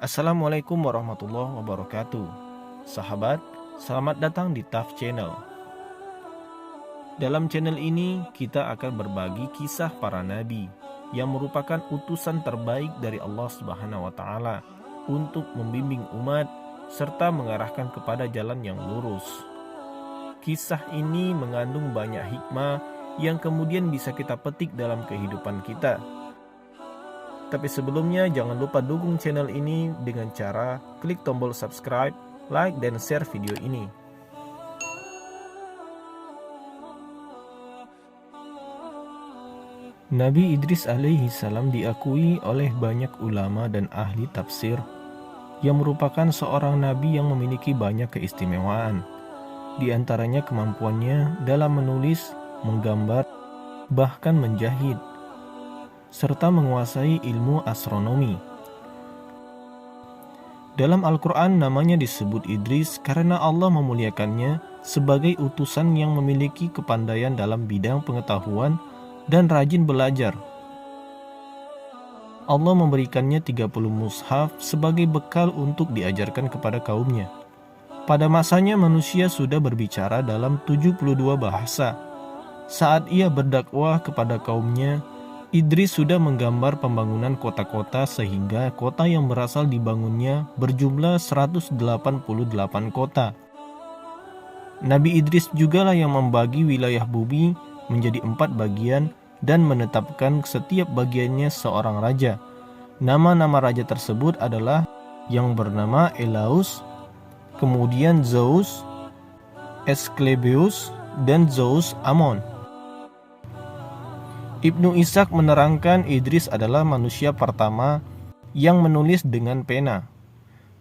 Assalamualaikum warahmatullahi wabarakatuh. Sahabat, selamat datang di TAF Channel. Dalam channel ini kita akan berbagi kisah para nabi yang merupakan utusan terbaik dari Allah Subhanahu wa taala untuk membimbing umat serta mengarahkan kepada jalan yang lurus. Kisah ini mengandung banyak hikmah yang kemudian bisa kita petik dalam kehidupan kita. Tapi sebelumnya jangan lupa dukung channel ini dengan cara klik tombol subscribe, like, dan share video ini. Nabi Idris alaihi salam diakui oleh banyak ulama dan ahli tafsir yang merupakan seorang nabi yang memiliki banyak keistimewaan. Di antaranya kemampuannya dalam menulis, menggambar, bahkan menjahit, serta menguasai ilmu astronomi. Dalam Al-Quran namanya disebut Idris karena Allah memuliakannya sebagai utusan yang memiliki kepandaian dalam bidang pengetahuan dan rajin belajar. Allah memberikannya 30 mushaf sebagai bekal untuk diajarkan kepada kaumnya. Pada masanya manusia sudah berbicara dalam 72 bahasa. Saat ia berdakwah kepada kaumnya, Idris sudah menggambar pembangunan kota-kota sehingga kota yang berasal dibangunnya berjumlah 188 kota. Nabi Idris jugalah yang membagi wilayah bumi menjadi 4 bagian dan menetapkan setiap bagiannya seorang raja. Nama-nama raja tersebut adalah yang bernama Elaus, kemudian Zeus, Asklepios, dan Zeus Amon. Ibnu Ishaq menerangkan Idris adalah manusia pertama yang menulis dengan pena.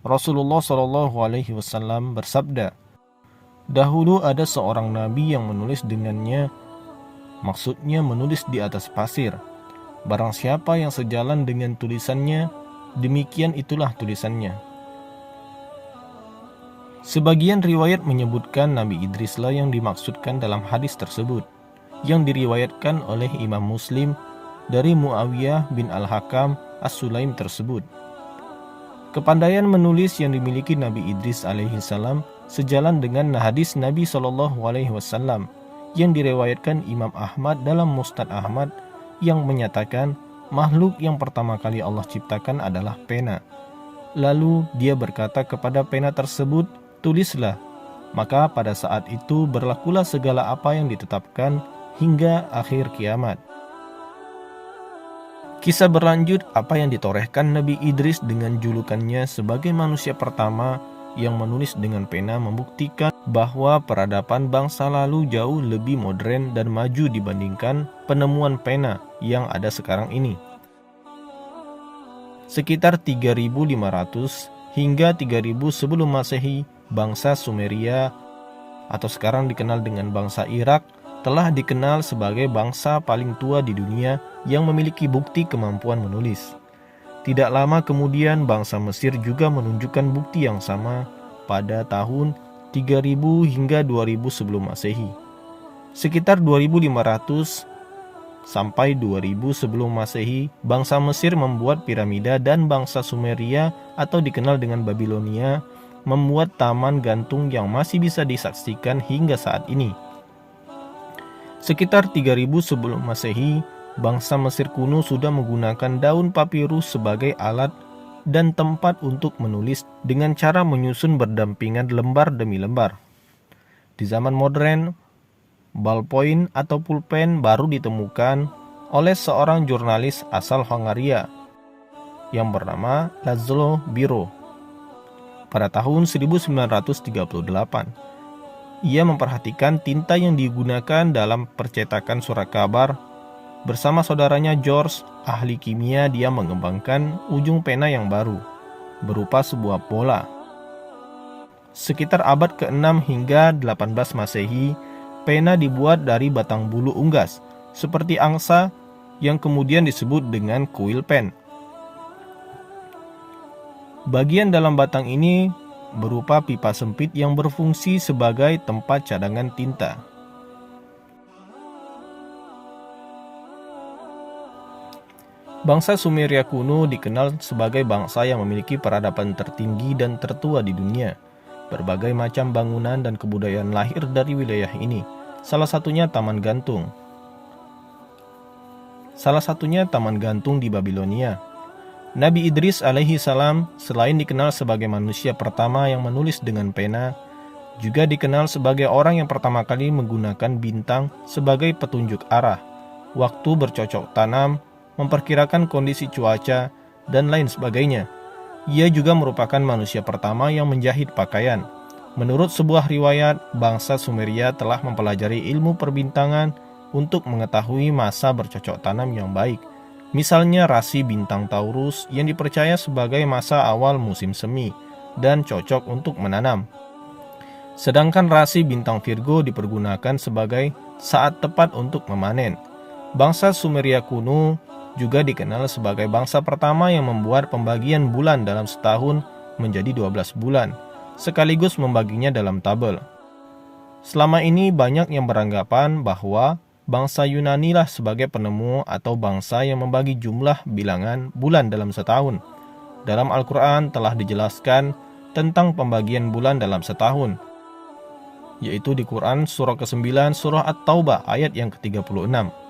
Rasulullah SAW bersabda, "Dahulu ada seorang nabi yang menulis dengannya, maksudnya menulis di atas pasir. Barang siapa yang sejalan dengan tulisannya, demikian itulah tulisannya." Sebagian riwayat menyebutkan Nabi Idrislah yang dimaksudkan dalam hadis tersebut, yang diriwayatkan oleh Imam Muslim dari Muawiyah bin Al-Hakam As-Sulaim tersebut. Kepandaian menulis yang dimiliki Nabi Idris alaihi salam sejalan dengan hadis Nabi SAW yang diriwayatkan Imam Ahmad dalam Musnad Ahmad yang menyatakan makhluk yang pertama kali Allah ciptakan adalah pena. Lalu dia berkata kepada pena tersebut, "Tulislah." Maka pada saat itu berlakulah segala apa yang ditetapkan hingga akhir kiamat. Kisah berlanjut apa yang ditorehkan Nabi Idris dengan julukannya sebagai manusia pertama yang menulis dengan pena membuktikan bahwa peradaban bangsa lalu jauh lebih modern dan maju dibandingkan penemuan pena yang ada sekarang ini. Sekitar 3500 hingga 3000 sebelum Masehi, bangsa Sumeria atau sekarang dikenal dengan bangsa Irak telah dikenal sebagai bangsa paling tua di dunia yang memiliki bukti kemampuan menulis. Tidak lama kemudian bangsa Mesir juga menunjukkan bukti yang sama pada tahun 3000 hingga 2000 sebelum Masehi. Sekitar 2500 sampai 2000 sebelum Masehi, bangsa Mesir membuat piramida dan bangsa Sumeria atau dikenal dengan Babilonia membuat taman gantung yang masih bisa disaksikan hingga saat ini. Sekitar 3000 sebelum Masehi, bangsa Mesir kuno sudah menggunakan daun papirus sebagai alat dan tempat untuk menulis dengan cara menyusun berdampingan lembar demi lembar. Di zaman modern, ballpoint atau pulpen baru ditemukan oleh seorang jurnalis asal Hongaria yang bernama Laszlo Biro pada tahun 1938. Ia memperhatikan tinta yang digunakan dalam percetakan surat kabar. Bersama saudaranya George, ahli kimia, dia mengembangkan ujung pena yang baru, berupa sebuah bola. Sekitar abad ke-6 hingga 18 Masehi, pena dibuat dari batang bulu unggas, seperti angsa yang kemudian disebut dengan kuil pen. Bagian dalam batang ini berupa pipa sempit yang berfungsi sebagai tempat cadangan tinta. Bangsa Sumeria kuno dikenal sebagai bangsa yang memiliki peradaban tertinggi dan tertua di dunia. Berbagai macam bangunan dan kebudayaan lahir dari wilayah ini. Salah satunya Taman Gantung. Taman Gantung di Babilonia. Nabi Idris alaihi salam selain dikenal sebagai manusia pertama yang menulis dengan pena, juga dikenal sebagai orang yang pertama kali menggunakan bintang sebagai petunjuk arah, waktu bercocok tanam, memperkirakan kondisi cuaca, dan lain sebagainya. Ia juga merupakan manusia pertama yang menjahit pakaian. Menurut sebuah riwayat, bangsa Sumeria telah mempelajari ilmu perbintangan untuk mengetahui masa bercocok tanam yang baik. Misalnya rasi bintang Taurus yang dipercaya sebagai masa awal musim semi dan cocok untuk menanam. Sedangkan rasi bintang Virgo dipergunakan sebagai saat tepat untuk memanen. Bangsa Sumeria kuno juga dikenal sebagai bangsa pertama yang membuat pembagian bulan dalam setahun menjadi 12 bulan, sekaligus membaginya dalam tabel. Selama ini banyak yang beranggapan bahwa bangsa Yunani lah sebagai penemu atau bangsa yang membagi jumlah bilangan bulan dalam setahun. Dalam Al-Quran telah dijelaskan tentang pembagian bulan dalam setahun, yaitu di Quran surah ke-9 surah At-Taubah ayat yang ke-36.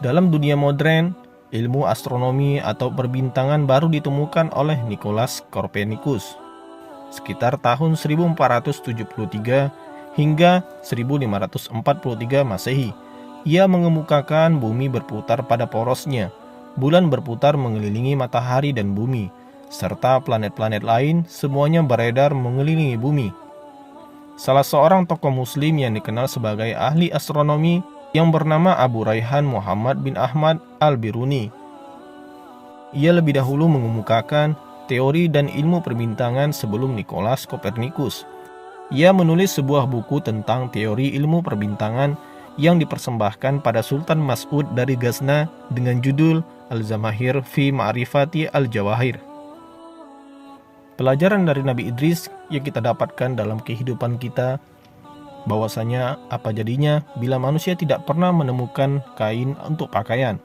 Dalam dunia modern, ilmu astronomi atau perbintangan baru ditemukan oleh Nicolaus Copernicus sekitar tahun 1473 hingga 1543 Masehi. Ia mengemukakan bumi berputar pada porosnya, bulan berputar mengelilingi matahari dan bumi, serta planet-planet lain semuanya beredar mengelilingi bumi. Salah seorang tokoh muslim yang dikenal sebagai ahli astronomi yang bernama Abu Raihan Muhammad bin Ahmad Al-Biruni. Ia lebih dahulu mengemukakan teori dan ilmu perbintangan sebelum Nicolaus Copernicus. Ia menulis sebuah buku tentang teori ilmu perbintangan yang dipersembahkan pada Sultan Mas'ud dari Ghazna dengan judul Al-Zamahir fi Ma'rifati Al-Jawahir. Pelajaran dari Nabi Idris yang kita dapatkan dalam kehidupan kita, bahwasanya apa jadinya bila manusia tidak pernah menemukan kain untuk pakaian.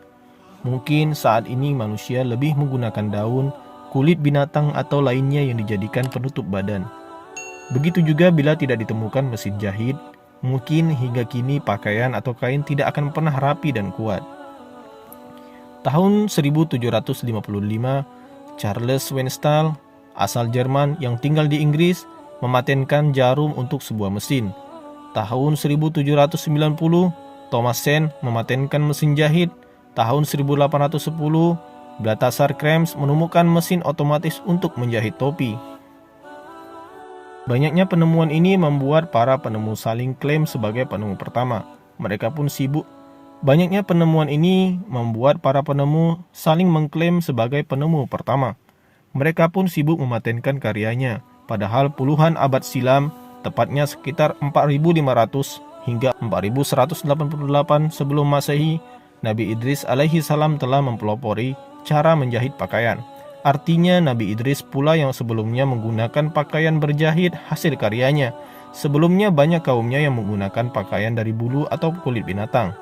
Mungkin saat ini manusia lebih menggunakan daun, kulit binatang atau lainnya yang dijadikan penutup badan. Begitu juga bila tidak ditemukan mesin jahit, mungkin hingga kini pakaian atau kain tidak akan pernah rapi dan kuat. Tahun 1755, Charles Wenzel, asal Jerman yang tinggal di Inggris, mematenkan jarum untuk sebuah mesin. Tahun 1790, Thomassen mematenkan mesin jahit. Tahun 1810, Balthasar Krams menemukan mesin otomatis untuk menjahit topi. Banyaknya penemuan ini membuat para penemu saling klaim sebagai penemu pertama. Mereka pun sibuk. Banyaknya penemuan ini membuat para penemu saling mengklaim sebagai penemu pertama. Mereka pun sibuk mematenkan karyanya, padahal puluhan abad silam, tepatnya sekitar 4500 hingga 4188 sebelum Masehi, Nabi Idris alaihi salam telah mempelopori cara menjahit pakaian. Artinya Nabi Idris pula yang sebelumnya menggunakan pakaian berjahit hasil karyanya. Sebelumnya banyak kaumnya yang menggunakan pakaian dari bulu atau kulit binatang.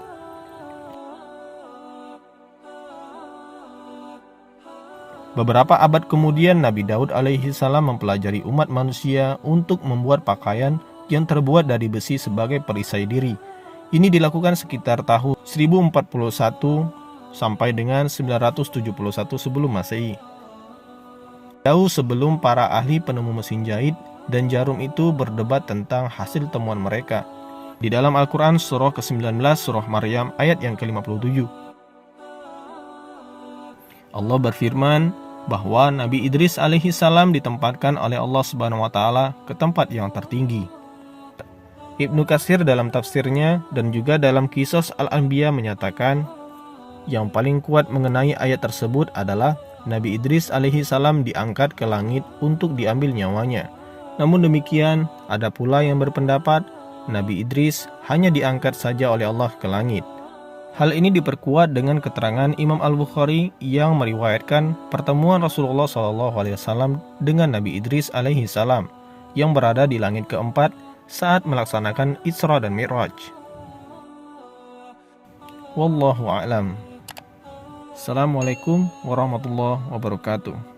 Beberapa abad kemudian Nabi Daud alaihi salam mempelajari umat manusia untuk membuat pakaian yang terbuat dari besi sebagai perisai diri. Ini dilakukan sekitar tahun 1041 sampai dengan 971 sebelum Masehi. Jauh sebelum para ahli penemu mesin jahit dan jarum itu berdebat tentang hasil temuan mereka. Di dalam Al-Quran surah ke-19 surah Maryam ayat yang ke-57. Allah berfirman bahwa Nabi Idris alaihi salam ditempatkan oleh Allah Subhanahu wa taala ke tempat yang tertinggi. Ibnu Katsir dalam tafsirnya dan juga dalam Qisas Al-Anbiya menyatakan yang paling kuat mengenai ayat tersebut adalah Nabi Idris alaihi salam diangkat ke langit untuk diambil nyawanya. Namun demikian, ada pula yang berpendapat Nabi Idris hanya diangkat saja oleh Allah ke langit. Hal ini diperkuat dengan keterangan Imam Al-Bukhari yang meriwayatkan pertemuan Rasulullah SAW dengan Nabi Idris alaihi salam yang berada di langit keempat saat melaksanakan Isra dan Mi'raj. Wallahu a'lam. Assalamualaikum warahmatullahi wabarakatuh.